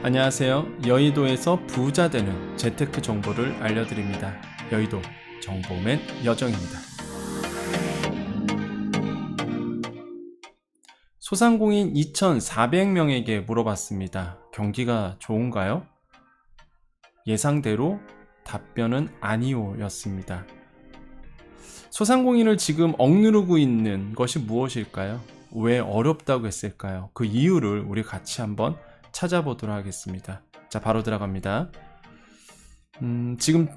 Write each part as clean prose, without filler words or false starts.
안녕하세요. 여의도에서 부자 되는 재테크 정보를 알려드립니다. 여의도 정보맨 여정입니다. 소상공인 2,400명에게 물어봤습니다. 경기가 좋은가요? 예상대로 답변은 아니오 였습니다. 소상공인을 지금 억누르고 있는 것이 무엇일까요? 왜 어렵다고 했을까요? 그 이유를 우리 같이 한번 찾아보도록 하겠습니다. 자, 바로 들어갑니다. 지금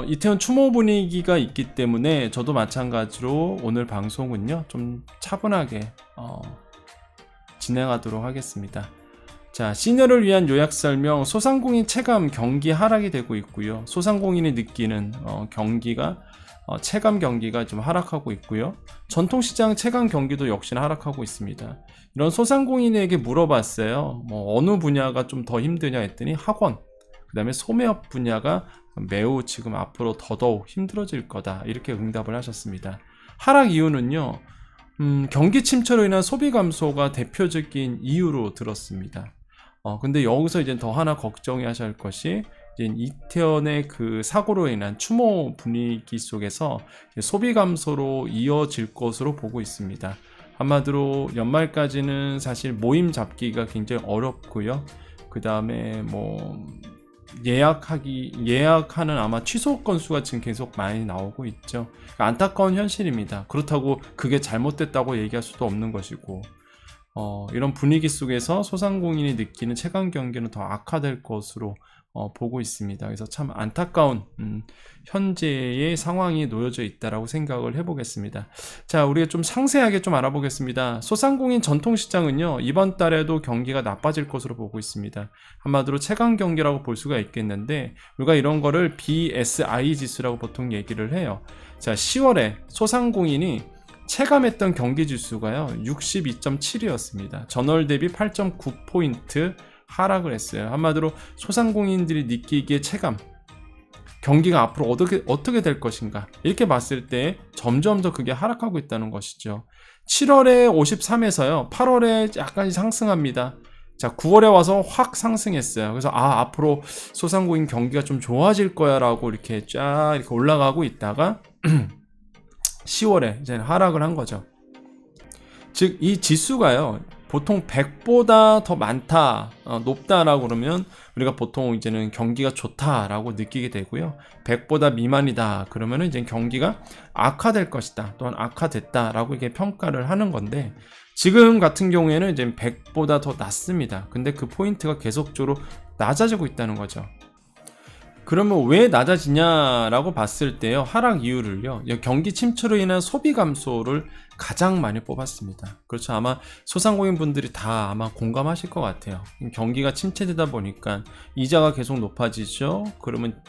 이태원 추모 분위기가 있기 때문에 저도 마찬가지로 오늘 방송은요 좀 차분하게 진행하도록 하겠습니다. 자, 시니어를 위한 요약 설명. 소상공인 체감 경기 하락이 되고 있고요. 소상공인이 느끼는 경기가 체감 경기가 좀 하락하고 있고요. 전통시장 체감 경기도 역시나 하락하고 있습니다. 이런 소상공인에게 물어봤어요. 어느 분야가 좀 더 힘드냐 했더니 학원, 그 다음에 소매업 분야가 매우 지금 앞으로 더더욱 힘들어질 거다, 이렇게 응답을 하셨습니다. 하락 이유는요, 경기 침체로 인한 소비 감소가 대표적인 이유로 들었습니다. 근데 여기서 이제 더 하나 걱정이 하셔야 할 것이, 이태원의 그 사고로 인한 추모 분위기 속에서 소비 감소로 이어질 것으로 보고 있습니다. 한마디로 연말까지는 사실 모임 잡기가 굉장히 어렵고요. 그 다음에 예약하는 아마 취소 건수가 지금 계속 많이 나오고 있죠. 안타까운 현실입니다. 그렇다고 그게 잘못됐다고 얘기할 수도 없는 것이고, 이런 분위기 속에서 소상공인이 느끼는 체감 경기는 더 악화될 것으로 보고 있습니다. 그래서 참 안타까운 현재의 상황이 놓여져 있다라고 생각을 해보겠습니다. 자, 우리가 좀 상세하게 좀 알아보겠습니다. 소상공인 전통시장은요, 이번 달에도 경기가 나빠질 것으로 보고 있습니다. 한마디로 체감 경기라고 볼 수가 있겠는데, 우리가 이런 거를 BSI 지수라고 보통 얘기를 해요. 자, 10월에 소상공인이 체감했던 경기 지수가요 62.7이었습니다. 전월 대비 8.9포인트 하락을 했어요. 한마디로 소상공인들이 느끼기에 체감 경기가 앞으로 어떻게 될 것인가, 이렇게 봤을 때 점점 더 그게 하락하고 있다는 것이죠. 7월에 53에서요 8월에 약간 상승합니다. 자, 9월에 와서 확 상승했어요. 그래서 앞으로 소상공인 경기가 좀 좋아질 거야 라고 이렇게 쫙 이렇게 올라가고 있다가 10월에 이제 하락을 한 거죠. 즉, 이 지수가요 보통 100보다 더 많다, 높다라고 그러면 우리가 보통 이제는 경기가 좋다라고 느끼게 되고요. 100보다 미만이다 그러면은 이제 경기가 악화될 것이다, 또한 악화됐다라고 이렇게 평가를 하는 건데, 지금 같은 경우에는 이제 100보다 더 낮습니다. 근데 그 포인트가 계속적으로 낮아지고 있다는 거죠. 그러면 왜 낮아지냐라고 봤을 때요, 하락 이유를요, 경기 침체로 인한 소비 감소를 가장 많이 뽑았습니다. 그렇죠. 아마 소상공인 분들이 다 아마 공감하실 것 같아요. 경기가 침체되다 보니까 이자가 계속 높아지죠. 그러면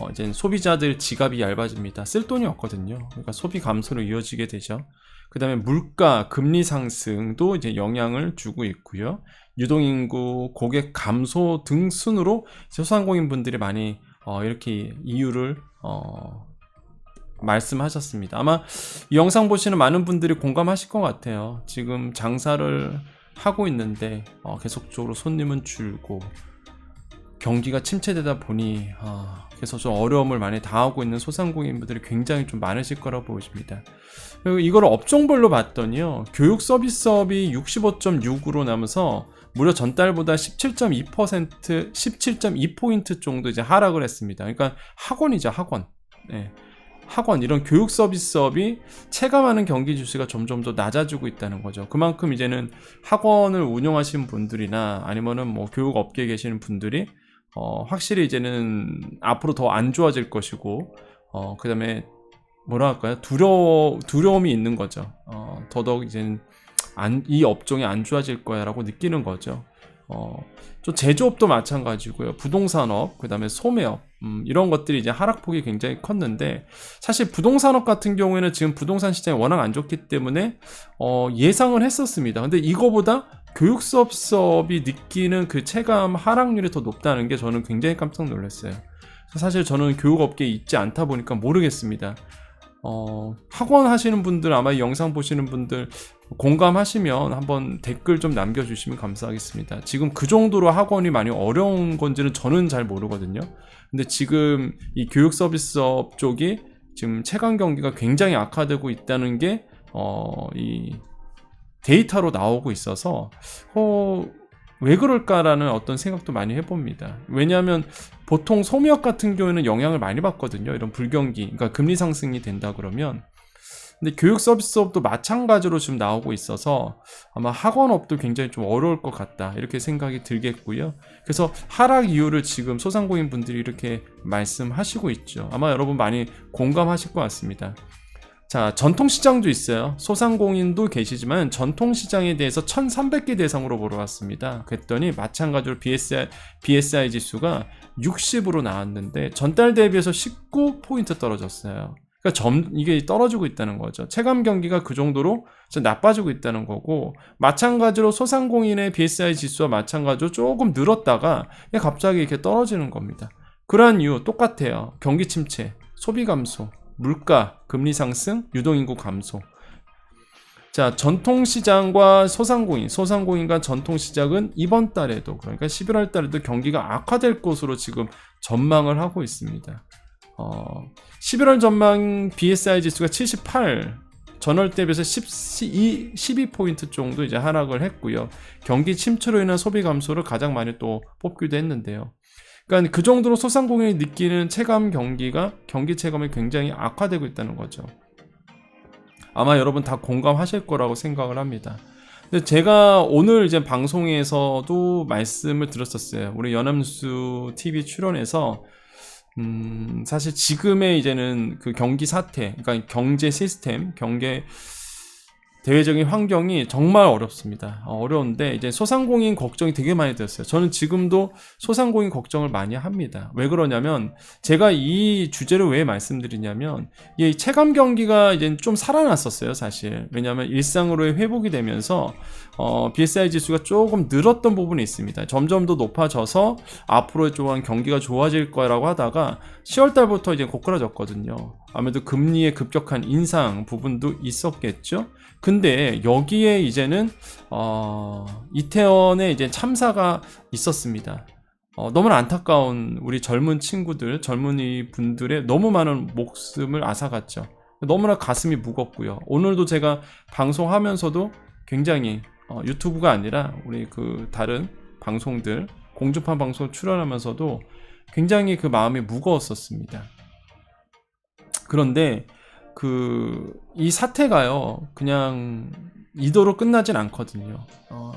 이제 소비자들 지갑이 얇아집니다. 쓸 돈이 없거든요. 그러니까 소비 감소로 이어지게 되죠. 그 다음에 물가, 금리 상승도 이제 영향을 주고 있고요. 유동인구, 고객 감소 등 순으로 소상공인 분들이 많이 이렇게 이유를 말씀하셨습니다. 아마 이 영상 보시는 많은 분들이 공감하실 것 같아요. 지금 장사를 하고 있는데 계속적으로 손님은 줄고 경기가 침체되다 보니 그래서 좀 어려움을 많이 당하고 있는 소상공인분들이 굉장히 좀 많으실 거라고 보십니다. 그리고 이걸 업종별로 봤더니요, 교육 서비스업이 65.6으로 나면서 무려 전달보다 17.2%, 17.2포인트 정도 이제 하락을 했습니다. 그러니까 학원이죠, 학원. 네. 학원, 이런 교육 서비스업이 체감하는 경기 지수가 점점 더 낮아지고 있다는 거죠. 그만큼 이제는 학원을 운영하시는 분들이나 아니면은 교육 업계에 계시는 분들이 확실히 이제는 앞으로 더 안 좋아질 것이고, 그 다음에 뭐랄까요, 두려움이 있는 거죠. 더더욱 이제는 이 업종이 안 좋아질 거야 라고 느끼는 거죠. 또 제조업도 마찬가지고요. 부동산업, 그 다음에 소매업, 이런 것들이 이제 하락폭이 굉장히 컸는데, 사실 부동산업 같은 경우에는 지금 부동산 시장이 워낙 안 좋기 때문에 예상을 했었습니다. 근데 이거보다 교육 서비스업이 느끼는 그 체감 하락률이 더 높다는 게 저는 굉장히 깜짝 놀랐어요. 사실 저는 교육업계에 있지 않다 보니까 모르겠습니다. 학원 하시는 분들, 아마 이 영상 보시는 분들 공감하시면 한번 댓글 좀 남겨주시면 감사하겠습니다. 지금 그 정도로 학원이 많이 어려운 건지는 저는 잘 모르거든요. 근데 지금 이 교육 서비스업 쪽이 지금 체감 경기가 굉장히 악화되고 있다는 게 이 데이터로 나오고 있어서 왜 그럴까라는 어떤 생각도 많이 해봅니다. 왜냐하면 보통 소미업 같은 경우에는 영향을 많이 받거든요. 이런 불경기, 그러니까 금리 상승이 된다 그러면. 근데 교육 서비스업도 마찬가지로 지금 나오고 있어서 아마 학원업도 굉장히 좀 어려울 것 같다 이렇게 생각이 들겠고요. 그래서 하락 이유를 지금 소상공인 분들이 이렇게 말씀하시고 있죠. 아마 여러분 많이 공감하실 것 같습니다. 자, 전통시장도 있어요. 소상공인도 계시지만 전통시장에 대해서 1300개 대상으로 보러 왔습니다. 그랬더니 마찬가지로 BSI 지수가 60으로 나왔는데 전달 대비해서 19포인트 떨어졌어요. 그러니까 이게 떨어지고 있다는 거죠. 체감 경기가 그 정도로 나빠지고 있다는 거고, 마찬가지로 소상공인의 BSI 지수와 마찬가지로 조금 늘었다가 갑자기 이렇게 떨어지는 겁니다. 그러한 이유 똑같아요. 경기 침체, 소비 감소, 물가, 금리 상승, 유동인구 감소. 자, 전통시장과 소상공인과 전통시장은 이번 달에도, 그러니까 11월 달에도 경기가 악화될 것으로 지금 전망을 하고 있습니다. 11월 전망 BSI 지수가 78, 전월 대비해서 12포인트 정도 이제 하락을 했고요. 경기 침체로 인한 소비 감소를 가장 많이 또 뽑기도 했는데요. 그러니까 그 정도로 소상공인이 느끼는 경기 체감이 굉장히 악화되고 있다는 거죠. 아마 여러분 다 공감하실 거라고 생각을 합니다. 근데 제가 오늘 이제 방송에서도 말씀을 드렸었어요. 우리 연합뉴스 TV 출연해서 사실 지금의 이제는 그 경기 사태, 그러니까 경제 시스템, 대외적인 환경이 정말 어렵습니다. 어려운데 이제 소상공인 걱정이 되게 많이 들었어요. 저는 지금도 소상공인 걱정을 많이 합니다. 왜 그러냐면 제가 이 주제를 왜 말씀드리냐면 이 체감 경기가 이제 좀 살아났었어요, 사실. 왜냐하면 일상으로의 회복이 되면서 BSI 지수가 조금 늘었던 부분이 있습니다. 점점 더 높아져서 앞으로의 조금 경기가 좋아질 거라고 하다가 10월 달부터 이제 고꾸라졌거든요. 아무래도 금리의 급격한 인상 부분도 있었겠죠. 근데 여기에 이제는 이태원에 이제 참사가 있었습니다. 너무나 안타까운 우리 젊은이 분들의 너무 많은 목숨을 앗아갔죠. 너무나 가슴이 무겁고요. 오늘도 제가 방송하면서도 굉장히 유튜브가 아니라 우리 그 다른 방송들, 공중파 방송 출연하면서도 굉장히 그 마음이 무거웠었습니다. 그런데 이 사태가요, 그냥 이도로 끝나진 않거든요.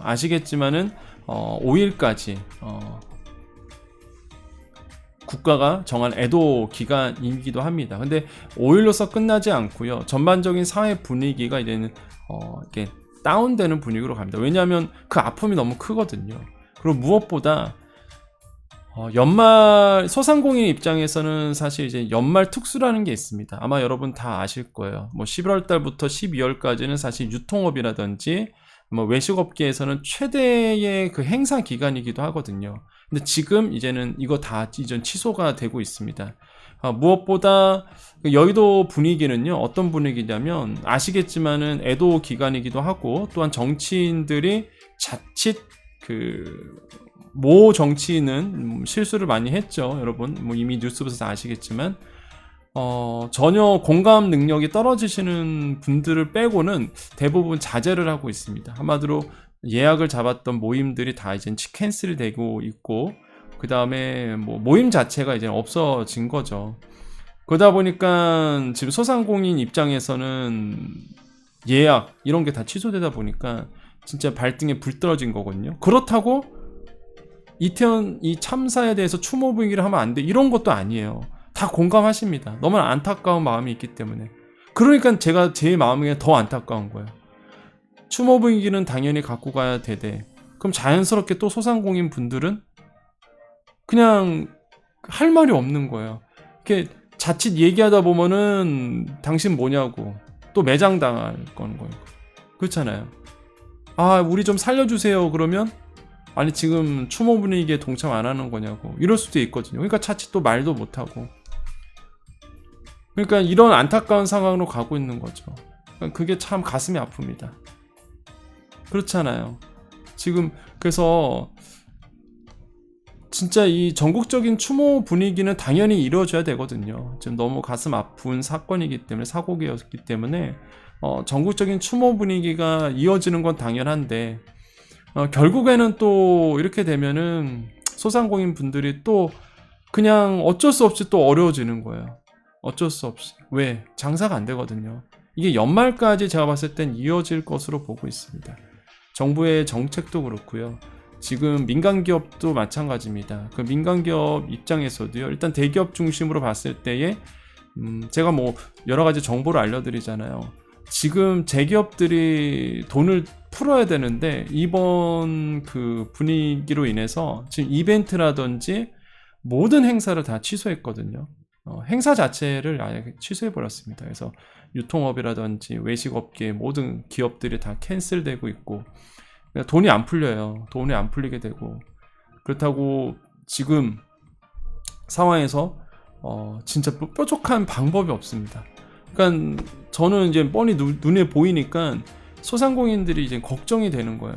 아시겠지만은 5일까지 국가가 정한 애도 기간이기도 합니다. 근데 5일로서 끝나지 않고요. 전반적인 사회 분위기가 이제는 이렇게 다운되는 분위기로 갑니다. 왜냐하면 그 아픔이 너무 크거든요. 그리고 무엇보다 연말 소상공인 입장에서는 사실 이제 연말 특수라는 게 있습니다. 아마 여러분 다 아실 거예요. 11월 달부터 12월까지는 사실 유통업이라든지 외식업계에서는 최대의 그 행사 기간이기도 하거든요. 근데 지금 이제는 이거 다 이전 취소가 되고 있습니다. 무엇보다 여의도 분위기는요, 어떤 분위기냐면 아시겠지만은 애도 기간이기도 하고, 또한 정치인들이 자칫 모 정치인은 실수를 많이 했죠. 여러분 이미 뉴스에서 아시겠지만 전혀 공감 능력이 떨어지시는 분들을 빼고는 대부분 자제를 하고 있습니다. 한마디로 예약을 잡았던 모임들이 다 이제 캔슬이 되고 있고, 그 다음에 모임 자체가 이제 없어진 거죠. 그러다 보니까 지금 소상공인 입장에서는 예약 이런 게 다 취소되다 보니까 진짜 발등에 불 떨어진 거거든요. 그렇다고 이태원 이 참사에 대해서 추모 분위기를 하면 안 돼, 이런 것도 아니에요. 다 공감하십니다. 너무나 안타까운 마음이 있기 때문에. 그러니까 제가 제 마음이 더 안타까운 거예요. 추모 분위기는 당연히 갖고 가야 되되, 그럼 자연스럽게 또 소상공인 분들은 그냥 할 말이 없는 거예요. 이렇게 자칫 얘기하다 보면은 당신 뭐냐고 또 매장 당할 거는 거예요. 그렇잖아요. 우리 좀 살려주세요. 그러면 아니 지금 추모 분위기에 동참 안 하는 거냐고 이럴 수도 있거든요. 그러니까 자칫 또 말도 못하고, 그러니까 이런 안타까운 상황으로 가고 있는 거죠. 그게 참 가슴이 아픕니다. 그렇잖아요. 지금 그래서 진짜 이 전국적인 추모 분위기는 당연히 이루어져야 되거든요. 지금 너무 가슴 아픈 사건이기 때문에, 사고기였기 때문에 전국적인 추모 분위기가 이어지는 건 당연한데 결국에는 또 이렇게 되면은 소상공인 분들이 또 그냥 어쩔 수 없이 또 어려워지는 거예요. 어쩔 수 없이. 왜? 장사가 안 되거든요. 이게 연말까지 제가 봤을 땐 이어질 것으로 보고 있습니다. 정부의 정책도 그렇고요. 지금 민간기업도 마찬가지입니다. 그 민간기업 입장에서도요. 일단 대기업 중심으로 봤을 때에 제가 뭐 여러 가지 정보를 알려드리잖아요. 지금 재기업들이 돈을 풀어야 되는데 이번 그 분위기로 인해서 지금 이벤트라든지 모든 행사를 다 취소했거든요. 행사 자체를 아예 취소해버렸습니다. 그래서 유통업이라든지 외식업계 모든 기업들이 다 캔슬되고 있고 돈이 안 풀려요. 돈이 안 풀리게 되고 그렇다고 지금 상황에서 진짜 뾰족한 방법이 없습니다. 그러니까 저는 이제 뻔히 눈에 보이니까 소상공인들이 이제 걱정이 되는 거예요.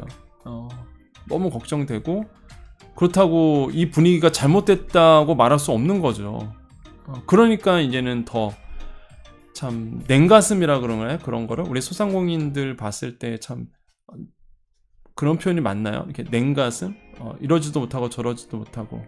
너무 걱정되고 그렇다고 이 분위기가 잘못됐다고 말할 수 없는 거죠. 그러니까 이제는 더 참 냉가슴이라 그러나요? 그런 거를 우리 소상공인들 봤을 때 참 그런 표현이 맞나요? 이렇게 냉가슴? 이러지도 못하고 저러지도 못하고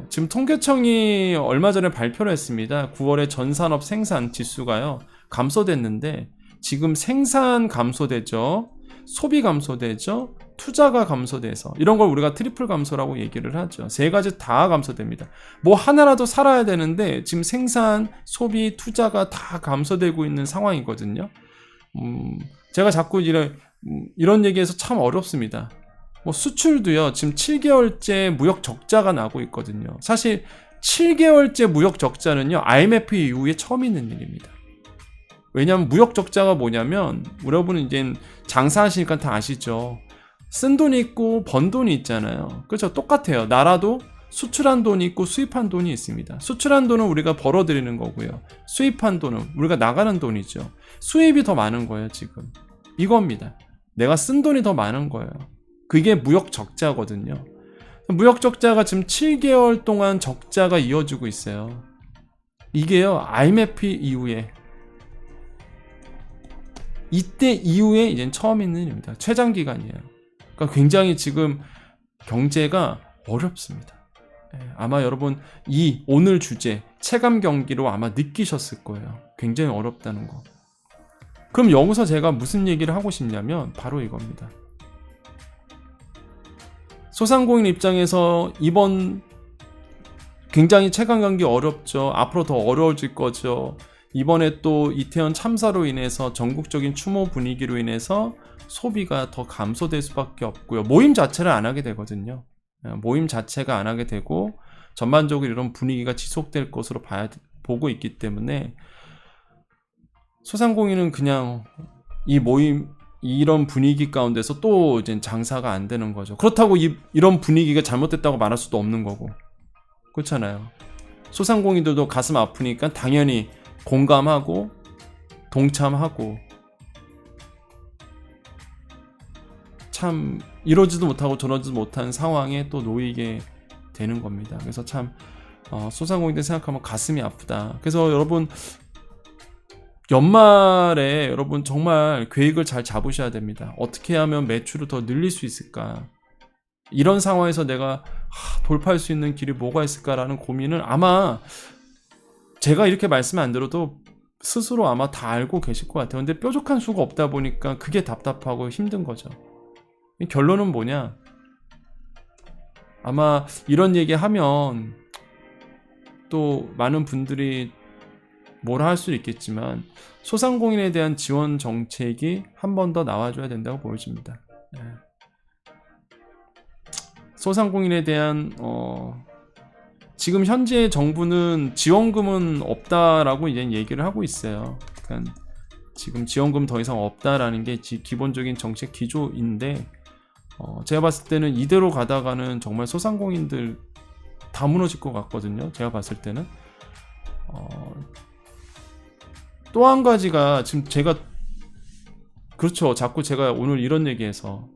지금 통계청이 얼마 전에 발표를 했습니다. 9월에 전산업 생산 지수가요 감소됐는데 지금 생산 감소되죠, 소비 감소되죠, 투자가 감소돼서 이런 걸 우리가 트리플 감소라고 얘기를 하죠. 세 가지 다 감소됩니다. 뭐 하나라도 살아야 되는데 지금 생산, 소비, 투자가 다 감소되고 있는 상황이거든요. 제가 자꾸 이런 얘기해서 참 어렵습니다. 뭐 수출도요 지금 7개월째 무역 적자가 나고 있거든요. 사실 7개월째 무역 적자는요 IMF 이후에 처음 있는 일입니다. 왜냐하면 무역 적자가 뭐냐면 여러분은 이제 장사하시니까 다 아시죠. 쓴 돈이 있고 번 돈이 있잖아요. 그렇죠? 똑같아요. 나라도 수출한 돈이 있고 수입한 돈이 있습니다. 수출한 돈은 우리가 벌어들이는 거고요. 수입한 돈은 우리가 나가는 돈이죠. 수입이 더 많은 거예요 지금. 이겁니다. 내가 쓴 돈이 더 많은 거예요. 그게 무역 적자거든요. 무역 적자가 지금 7개월 동안 적자가 이어지고 있어요. 이게요 IMF 이후에 이때 이후에 이제 처음 있는 일입니다. 최장 기간이에요. 그러니까 굉장히 지금 경제가 어렵습니다. 아마 여러분 이 오늘 주제 체감 경기로 아마 느끼셨을 거예요. 굉장히 어렵다는 거. 그럼 여기서 제가 무슨 얘기를 하고 싶냐면 바로 이겁니다. 소상공인 입장에서 이번 굉장히 체감 경기 어렵죠. 앞으로 더 어려워질 거죠. 이번에 또 이태원 참사로 인해서 전국적인 추모 분위기로 인해서 소비가 더 감소될 수밖에 없고요. 모임 자체를 안 하게 되거든요. 모임 자체가 안 하게 되고 전반적으로 이런 분위기가 지속될 것으로 보고 있기 때문에 소상공인은 그냥 이 모임 이런 분위기 가운데서 또 이제 장사가 안 되는 거죠. 그렇다고 이런 분위기가 잘못됐다고 말할 수도 없는 거고 그렇잖아요. 소상공인들도 가슴 아프니까 당연히 공감하고 동참하고 참 이러지도 못하고 저러지도 못한 상황에 또 놓이게 되는 겁니다. 그래서 참 소상공인들 생각하면 가슴이 아프다. 그래서 여러분 연말에 여러분 정말 계획을 잘 잡으셔야 됩니다. 어떻게 하면 매출을 더 늘릴 수 있을까? 이런 상황에서 내가 돌파할 수 있는 길이 뭐가 있을까라는 고민을 아마 제가 이렇게 말씀 안 들어도 스스로 아마 다 알고 계실 것 같아요. 근데 뾰족한 수가 없다 보니까 그게 답답하고 힘든 거죠. 결론은 뭐냐? 아마 이런 얘기 하면 또 많은 분들이 뭐라 할 수 있겠지만 소상공인에 대한 지원 정책이 한 번 더 나와줘야 된다고 보여집니다. 소상공인에 대한 지금 현재 정부는 지원금은 없다라고 이제 얘기를 하고 있어요. 그러니까 지금 지원금 더 이상 없다라는 게 기본적인 정책 기조인데 제가 봤을 때는 이대로 가다가는 정말 소상공인들 다 무너질 것 같거든요. 제가 봤을 때는 또 한 가지가 지금 제가 그렇죠. 자꾸 제가 오늘 이런 얘기해서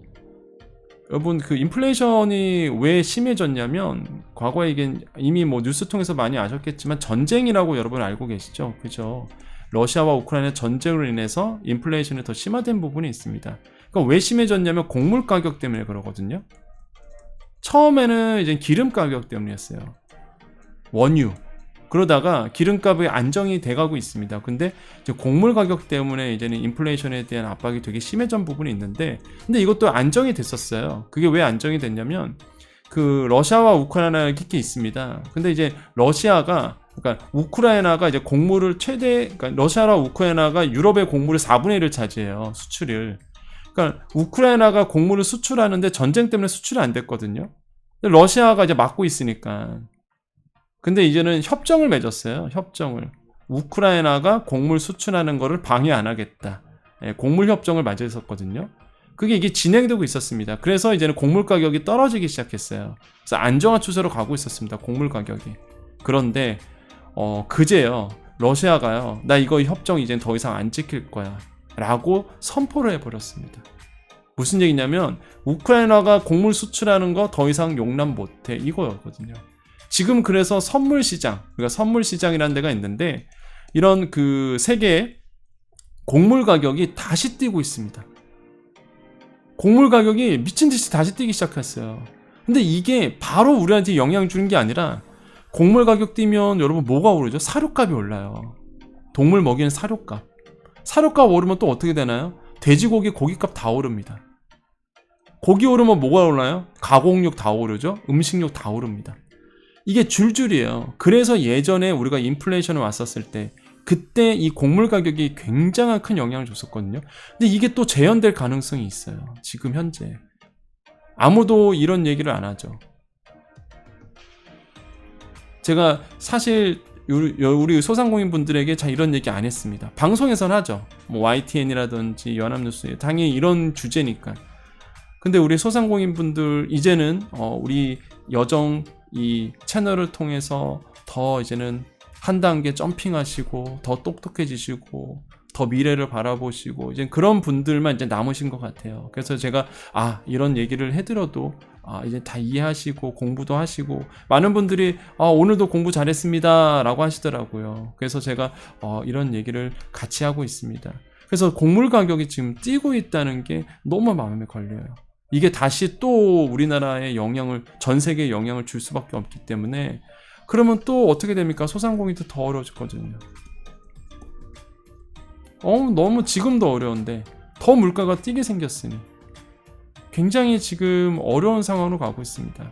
여러분 그 인플레이션이 왜 심해졌냐면 과거에 이게 이미 뭐 뉴스 통해서 많이 아셨겠지만 전쟁이라고 여러분 알고 계시죠? 그죠? 러시아와 우크라이나 전쟁으로 인해서 인플레이션이 더 심화된 부분이 있습니다. 그러니까 왜 심해졌냐면 곡물 가격 때문에 그러거든요. 처음에는 이제 기름 가격 때문이었어요. 원유. 그러다가 기름값이 안정이 돼가고 있습니다. 근데 이제 곡물 가격 때문에 이제는 인플레이션에 대한 압박이 되게 심해진 부분이 있는데, 근데 이것도 안정이 됐었어요. 그게 왜 안정이 됐냐면 그 러시아와 우크라이나가 이렇게 있습니다. 근데 이제 러시아가 그러니까 우크라이나가 이제 곡물을 그러니까 러시아와 우크라이나가 유럽의 곡물의 4분의 1을 차지해요. 수출을. 그러니까 우크라이나가 곡물을 수출하는데 전쟁 때문에 수출이 안 됐거든요. 근데 러시아가 이제 막고 있으니까. 근데 이제는 협정을 맺었어요. 협정을. 우크라이나가 곡물 수출하는 거를 방해 안 하겠다. 곡물 협정을 맺었었거든요. 그게 이게 진행되고 있었습니다. 그래서 이제는 곡물 가격이 떨어지기 시작했어요. 그래서 안정화 추세로 가고 있었습니다. 곡물 가격이. 그런데 그제요. 러시아가요. 나 이거 협정 이젠 더 이상 안 지킬 거야. 라고 선포를 해버렸습니다. 무슨 얘기냐면 우크라이나가 곡물 수출하는 거 더 이상 용납 못해. 이거였거든요. 지금 그래서 선물 시장, 그러니까 선물 시장이라는 데가 있는데 이런 그 세계의 곡물 가격이 다시 뛰고 있습니다. 곡물 가격이 미친 듯이 다시 뛰기 시작했어요. 근데 이게 바로 우리한테 영향 주는 게 아니라 곡물 가격 뛰면 여러분 뭐가 오르죠? 사료값이 올라요. 동물 먹이는 사료값. 사료값 오르면 또 어떻게 되나요? 돼지고기 고기값 다 오릅니다. 고기 오르면 뭐가 올라요? 가공육 다 오르죠? 음식료 다 오릅니다. 이게 줄줄이에요. 그래서 예전에 우리가 인플레이션이 왔었을 때 그때 이 곡물 가격이 굉장히 큰 영향을 줬었거든요. 근데 이게 또 재현될 가능성이 있어요. 지금 현재. 아무도 이런 얘기를 안 하죠. 제가 사실 우리 소상공인 분들에게 잘 이런 얘기 안 했습니다. 방송에서는 하죠. 뭐 YTN이라든지 연합뉴스 당연히 이런 주제니까. 근데 우리 소상공인 분들 이제는 우리 여정 이 채널을 통해서 더 이제는 한 단계 점핑하시고 더 똑똑해지시고 더 미래를 바라보시고 이제 그런 분들만 이제 남으신 것 같아요. 그래서 제가 이런 얘기를 해드려도 이제 다 이해하시고 공부도 하시고 많은 분들이 오늘도 공부 잘했습니다 라고 하시더라고요. 그래서 제가 이런 얘기를 같이 하고 있습니다. 그래서 곡물 가격이 지금 뛰고 있다는 게 너무 마음에 걸려요. 이게 다시 또 우리나라에 영향을, 전 세계에 영향을 줄 수밖에 없기 때문에 그러면 또 어떻게 됩니까? 소상공인도 더 어려워졌거든요. 너무 지금도 어려운데 더 물가가 뛰게 생겼으니 굉장히 지금 어려운 상황으로 가고 있습니다.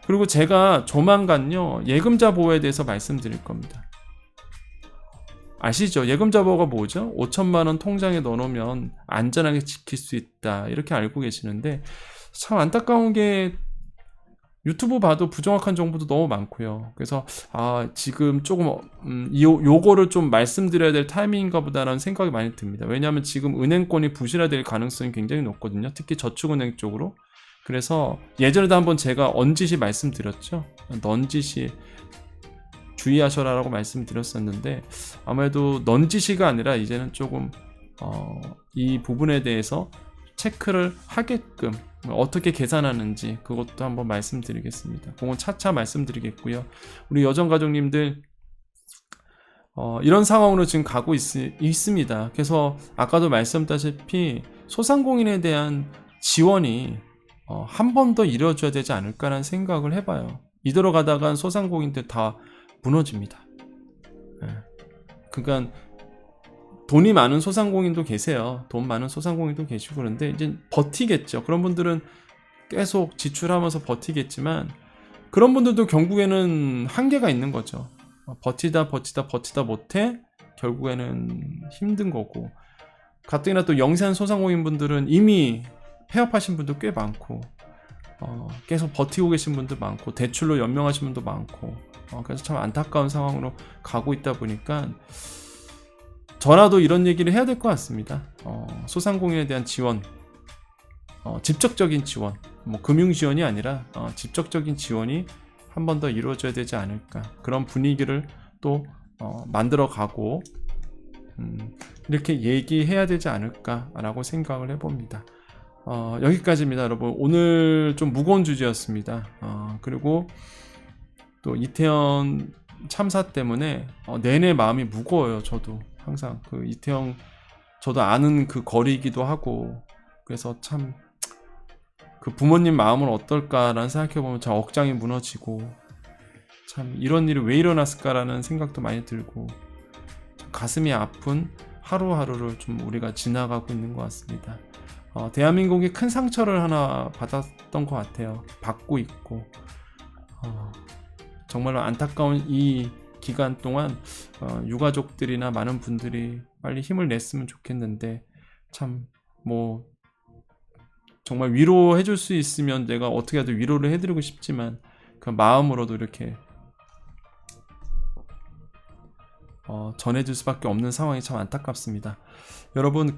그리고 제가 조만간요 예금자 보호에 대해서 말씀드릴 겁니다. 아시죠? 예금자 보호가 뭐죠? 5천만 원 통장에 넣어놓으면 안전하게 지킬 수 있다 이렇게 알고 계시는데 참 안타까운 게 유튜브 봐도 부정확한 정보도 너무 많고요. 그래서 지금 조금 요거를 좀 말씀드려야 될 타이밍인가 보다라는 생각이 많이 듭니다. 왜냐하면 지금 은행권이 부실화될 가능성이 굉장히 높거든요. 특히 저축은행 쪽으로. 그래서 예전에도 한번 제가 넌지시 말씀드렸죠. 넌지시 주의하셔라라고 말씀드렸었는데 아무래도 넌지시가 아니라 이제는 조금 이 부분에 대해서 체크를 하게끔 어떻게 계산하는지 그것도 한번 말씀드리겠습니다. 그건 차차 말씀드리겠고요. 우리 여정가족님들 이런 상황으로 지금 가고 있습니다. 그래서 아까도 말씀드렸다시피 소상공인에 대한 지원이 한 번 더 이루어져야 되지 않을까라는 생각을 해봐요. 이대로 가다간 소상공인들 다 무너집니다. 그러니까 돈이 많은 소상공인도 계세요. 돈 많은 소상공인도 계시고 그런데 이제 버티겠죠. 그런 분들은 계속 지출하면서 버티겠지만 그런 분들도 결국에는 한계가 있는 거죠. 버티다 못해 결국에는 힘든 거고 가뜩이나 또 영세한 소상공인 분들은 이미 폐업하신 분도 꽤 많고 계속 버티고 계신 분도 많고 대출로 연명하신 분도 많고 그래서 참 안타까운 상황으로 가고 있다 보니까 저라도 이런 얘기를 해야 될 것 같습니다. 소상공인에 대한 지원, 직접적인 지원, 뭐 금융 지원이 아니라 직접적인 지원이 한 번 더 이루어져야 되지 않을까 그런 분위기를 또 만들어 가고 이렇게 얘기해야 되지 않을까라고 생각을 해봅니다. 여기까지입니다, 여러분. 오늘 좀 무거운 주제였습니다. 그리고 또 이태원 참사 때문에 내내 마음이 무거워요. 저도 항상 그 이태원 저도 아는 그 거리이기도 하고, 그래서 참 그 부모님 마음은 어떨까라는 생각해보면 참 억장이 무너지고, 참 이런 일이 왜 일어났을까라는 생각도 많이 들고, 가슴이 아픈 하루하루를 좀 우리가 지나가고 있는 것 같습니다. 대한민국이 큰 상처를 하나 받았던 것 같아요. 받고 있고, 정말로 안타까운 이 기간 동안 유가족들이나 많은 분들이 빨리 힘을 냈으면 좋겠는데, 참 뭐 정말 위로해 줄 수 있으면 내가 어떻게든 위로를 해드리고 싶지만 그 마음으로도 이렇게 전해줄 수밖에 없는 상황이 참 안타깝습니다. 여러분,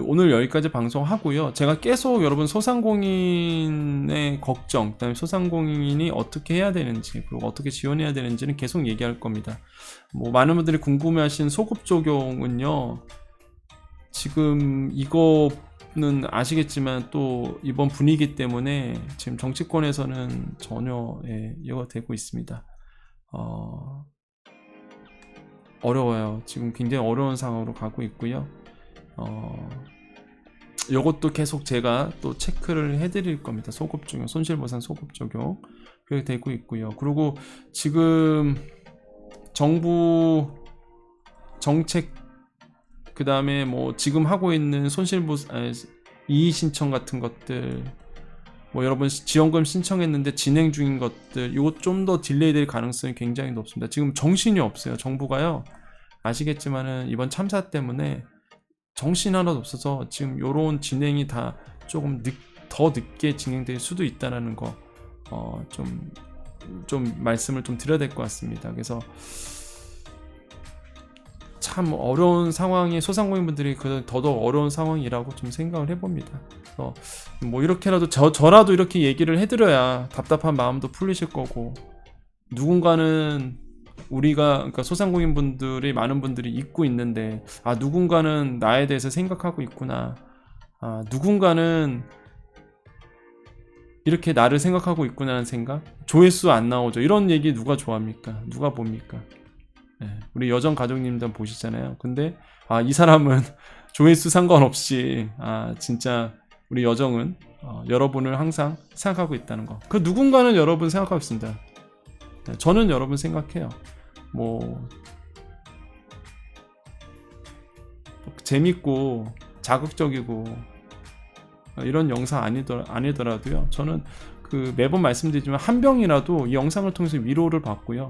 오늘 여기까지 방송하고요. 제가 계속 여러분 소상공인의 걱정, 그다음에 소상공인이 어떻게 해야 되는지, 그리고 어떻게 지원해야 되는지는 계속 얘기할 겁니다. 뭐 많은 분들이 궁금해하신 소급 적용은요, 지금 이거는 아시겠지만 또 이번 분위기 때문에 지금 정치권에서는 전혀 이해가 되고 있습니다. 어려워요. 지금 굉장히 어려운 상황으로 가고 있고요. 요것도 계속 제가 또 체크를 해드릴 겁니다. 소급 적용, 손실보상 소급 적용 그렇게 되고 있고요. 그리고 지금 정부 정책, 그 다음에 뭐 지금 하고 있는 손실보상 이의 신청 같은 것들, 뭐 여러분 지원금 신청했는데 진행 중인 것들, 이거 좀 더 딜레이 될 가능성이 굉장히 높습니다. 지금 정신이 없어요. 정부가요, 아시겠지만은 이번 참사 때문에 정신 하나도 없어서 지금 요런 진행이 다 조금 더 늦게 진행될 수도 있다라는 거 좀 말씀을 좀 드려야 될 것 같습니다. 그래서 참 어려운 상황에 소상공인분들이 더더욱 어려운 상황이라고 좀 생각을 해봅니다. 그래서 뭐 이렇게라도 저라도 이렇게 얘기를 해드려야 답답한 마음도 풀리실 거고, 누군가는 그러니까 소상공인분들이 많은 분들이 잊고 있는데, 누군가는 나에 대해서 생각하고 있구나, 누군가는 이렇게 나를 생각하고 있구나라는 생각. 조회수 안 나오죠. 이런 얘기 누가 좋아합니까? 누가 봅니까? 우리 여정 가족님들 보시잖아요. 근데 이 사람은 조회수 상관없이 진짜 우리 여정은 여러분을 항상 생각하고 있다는 거. 그 누군가는 여러분 생각하고 있습니다. 저는 여러분 생각해요. 뭐 재밌고 자극적이고 이런 영상 아니더라도요, 저는 매번 말씀드리지만 한 병이라도 이 영상을 통해서 위로를 받고요,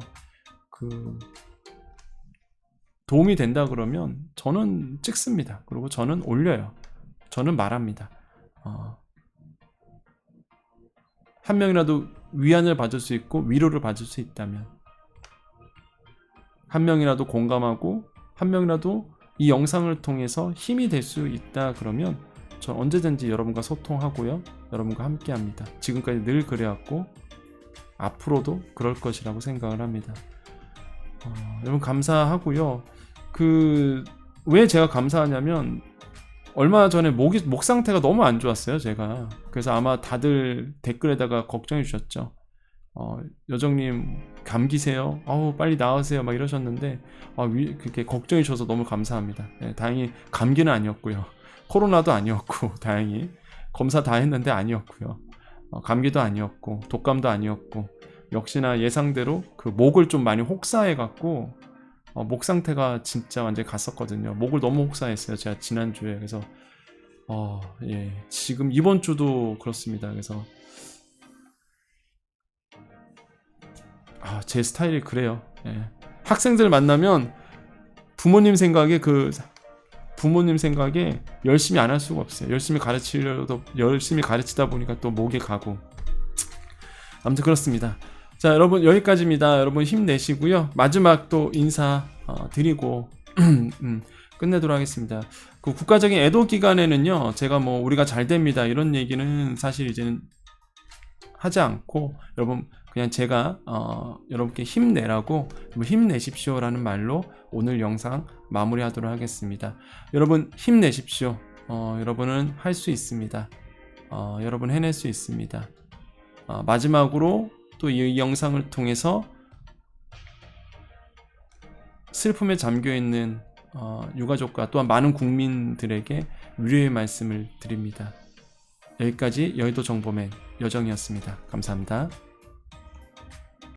도움이 된다 그러면 저는 찍습니다. 그리고 저는 올려요. 저는 말합니다. 한 명이라도 위안을 받을 수 있고 위로를 받을 수 있다면, 한 명이라도 공감하고 한 명이라도 이 영상을 통해서 힘이 될 수 있다 그러면 전 언제든지 여러분과 소통하고요, 여러분과 함께 합니다. 지금까지 늘 그래왔고 앞으로도 그럴 것이라고 생각을 합니다. 여러분 감사하고요. 왜 제가 감사하냐면, 얼마 전에 목 상태가 너무 안 좋았어요, 제가. 그래서 아마 다들 댓글에다가 걱정해 주셨죠. 여정님 감기세요? 빨리 나으세요, 막 이러셨는데, 그렇게 걱정해 주셔서 너무 감사합니다. 다행히 감기는 아니었고요, 코로나도 아니었고, 다행히 검사 다 했는데 아니었고요, 감기도 아니었고, 독감도 아니었고, 역시나 예상대로 목을 좀 많이 혹사해 갖고 목 상태가 진짜 완전히 갔었거든요. 목을 너무 혹사했어요, 제가 지난주에. 그래서 지금 이번 주도 그렇습니다. 그래서 제 스타일이 그래요. 학생들 만나면 부모님 생각에 열심히 안 할 수가 없어요. 열심히 가르치다 보니까 또 목이 가고, 아무튼 그렇습니다. 자, 여러분 여기까지입니다. 여러분 힘내시고요. 마지막 또 인사 드리고 끝내도록 하겠습니다. 국가적인 애도 기간에는요, 제가 뭐 우리가 잘 됩니다 이런 얘기는 사실 이제는 하지 않고 여러분 그냥 제가 여러분께 힘내라고 힘내십시오라는 말로 오늘 영상 마무리하도록 하겠습니다. 여러분 힘내십시오. 여러분은 할 수 있습니다. 여러분 해낼 수 있습니다. 마지막으로 또 이 영상을 통해서 슬픔에 잠겨있는 유가족과 또한 많은 국민들에게 위로의 말씀을 드립니다. 여기까지 여의도 정보맨 여정이었습니다. 감사합니다.